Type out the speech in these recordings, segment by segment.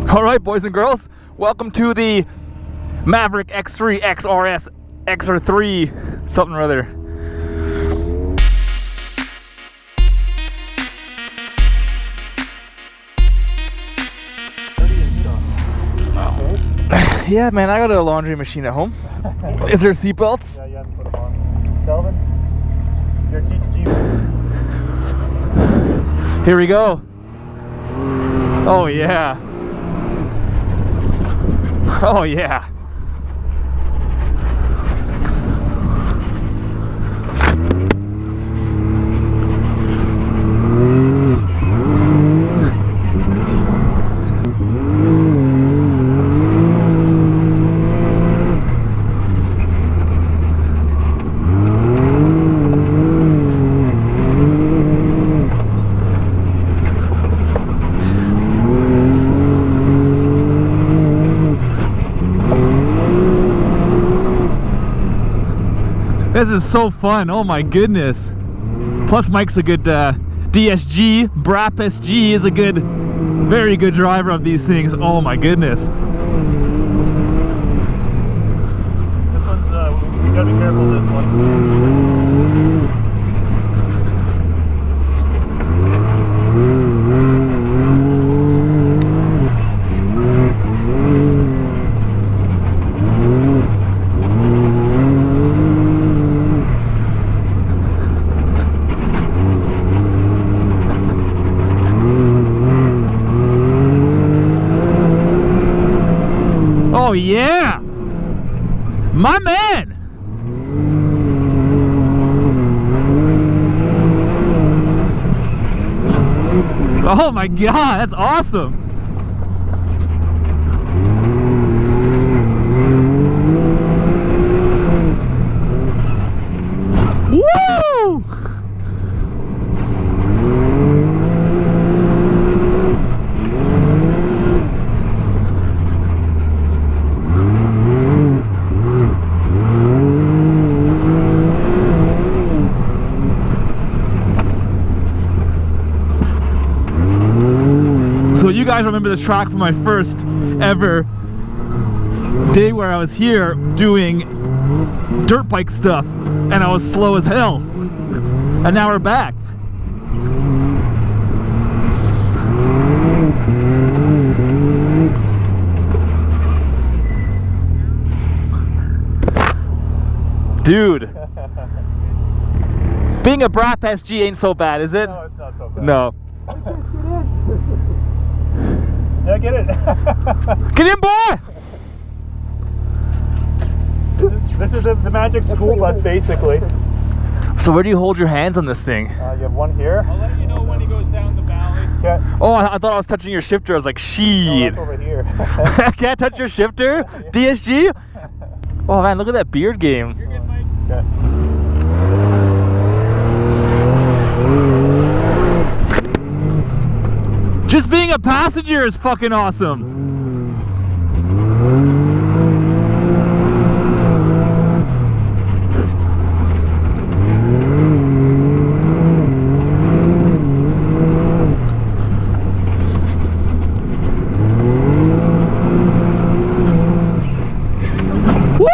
Alright, boys and girls, welcome to the Maverick X3 XRS XR3 something or other. Yeah, man, I got a laundry machine at home. Is there seatbelts? Yeah, you haven't put them on. Calvin, your TTG. Here we go. Oh yeah. Oh yeah. This is so fun, oh my goodness. Plus Mike's a good DSG, Braap SG is a good, very good driver of these things, oh my goodness. This one's, we gotta be careful with this one. Oh yeah! My man! Oh my god, that's awesome! Woo! So you guys remember this track from my first ever day where I was here doing dirt bike stuff and I was slow as hell. And now we're back. Dude. Being a Braap SG ain't so bad, is it? No, it's not so bad. No. Yeah, get it. Get in, boy! This is the magic school bus, basically. So where do you hold your hands on this thing? You have one here. I'll let you know when he goes down the valley. Okay. Oh, I thought I was touching your shifter. I was like, No, shit. that's over here. I can't touch your shifter? DSG? Oh man, look at that beard game. You're good, Mike. Okay. Just being a passenger is fucking awesome. Woo!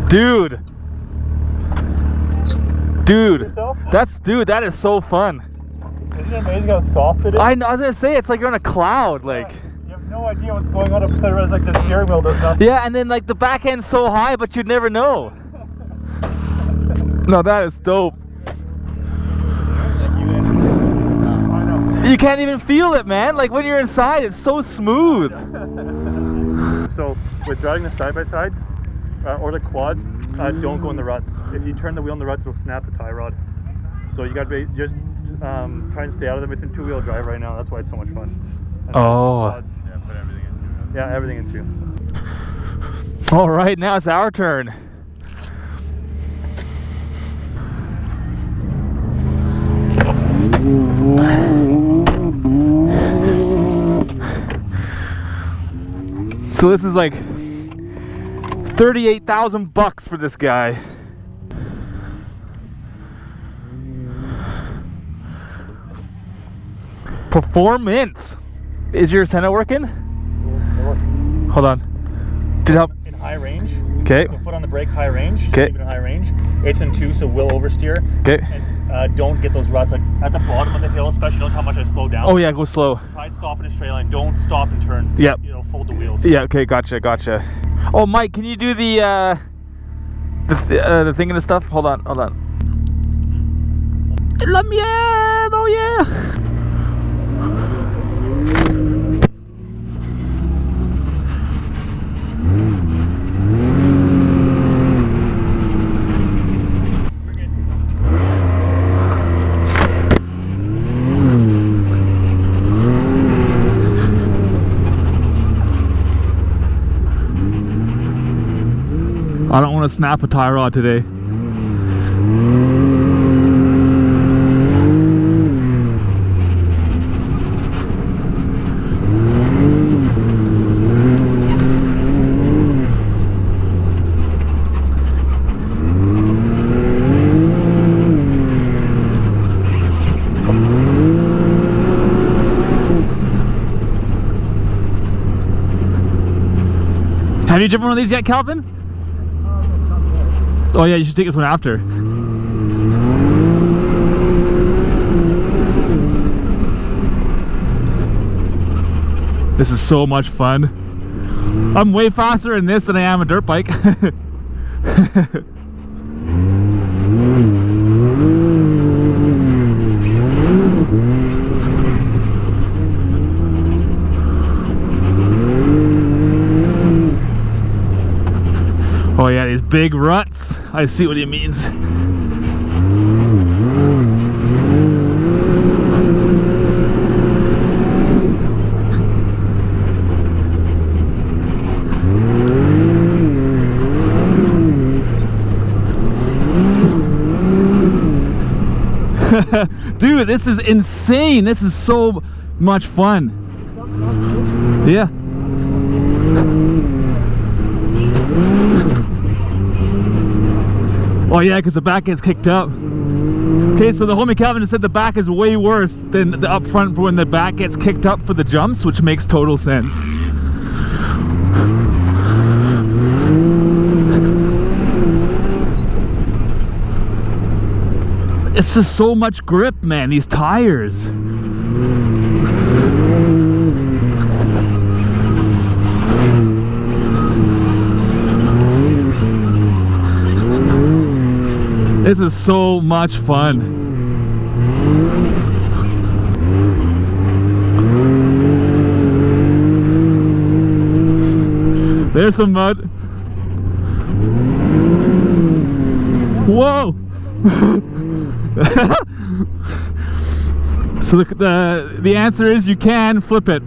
Dude. Dude. That is so fun. Isn't it amazing how soft it is? I was gonna say, it's like you're on a cloud, like. You no idea what's going on up there. It's like the steering wheel does nothing. Yeah, and then like the back end's so high, but you'd never know. No, that is dope. I know. You can't even feel it, man. Like when you're inside, it's so smooth. So with driving the side-by-sides or the quads, don't go in the ruts. If you turn the wheel in the ruts, it'll snap the tie rod. So you gotta be just try and stay out of them. It's in two-wheel drive right now. That's why it's so much fun. And Oh. quads, yeah, put everything into it. Yeah, everything into. All right, now it's our turn. So this is like 38,000 bucks for this guy. Performance. Is your Senna working? Hold on. Did it help? In high range. Okay. So foot on the brake, high range. Okay. Keep it in high range. It's in 2, so we'll oversteer. Okay. And don't get those ruts. Like at the bottom of the hill, especially, notice how much I slow down. Oh yeah, go slow. Try stop in a straight line. Don't stop and turn. Yep. You know, fold the wheels. Yeah. Okay. Gotcha. Gotcha. Oh, Mike, can you do the thing and the stuff? Hold on. Hold on. Yeah. Oh yeah. I don't want to snap a tie rod today. Have you driven one of these yet, Calvin? Oh yeah, you should take this one after. This is so much fun. I'm way faster in this than I am a dirt bike. Oh yeah, these big ruts. I see what he means. Dude, this is insane. This is so much fun. Yeah. Oh yeah, because the back gets kicked up. Okay, so the homie Calvin just said the back is way worse than the up front for when the back gets kicked up for the jumps, which makes total sense. It's just so much grip, man, these tires. This is so much fun. There's some mud. Whoa! So the answer is you can flip it.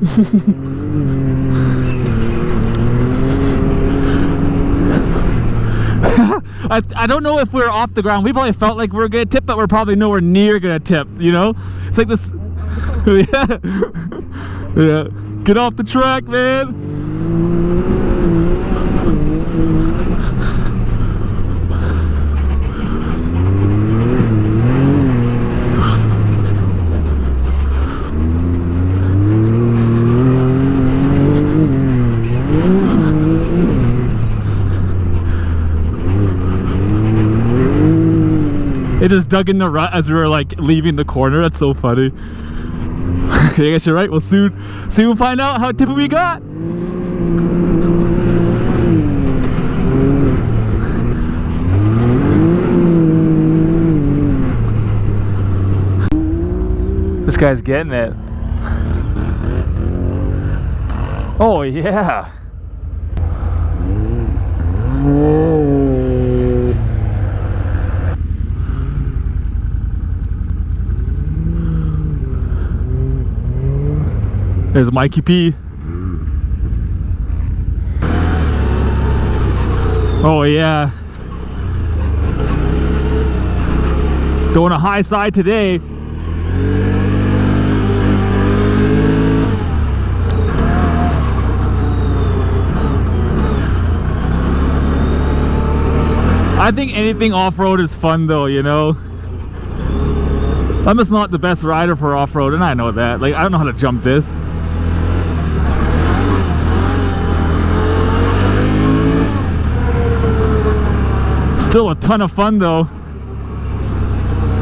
I don't know if we're off the ground. We probably felt like we're gonna tip, but we're probably nowhere near gonna tip, you know? It's like this. Yeah. Yeah. Get off the track, man. It just dug in the rut as we were like leaving the corner. That's so funny. I guess you're right. We'll soon find out how tippy we got. This guy's getting it. Oh yeah. There's Mikey P. Oh yeah. Going a high side today. I think anything off-road is fun though, you know. I'm just not the best rider for off-road, and I know that. Like, I don't know how to jump this. Still a ton of fun though.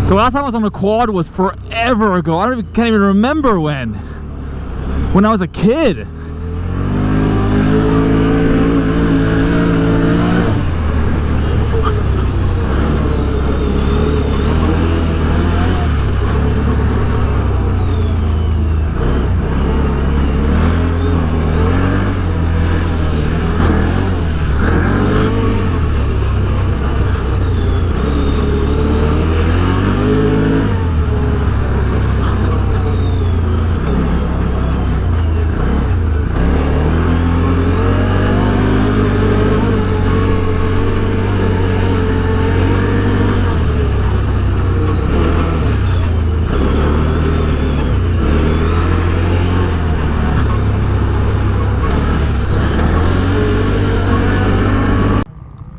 The last time I was on a quad was forever ago. Can't even remember when. When I was a kid.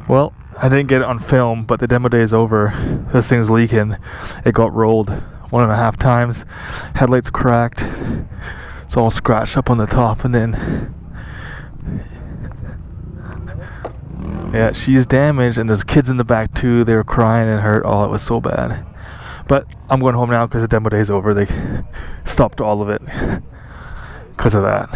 Well, I didn't get it on film, but the demo day is over. This thing's leaking. It got rolled 1.5 times. Headlights cracked. It's all scratched up on the top, and then yeah, she's damaged, and there's kids in the back too. They were crying and hurt. Oh, it was so bad. But I'm going home now because the demo day is over. They stopped all of it because of that.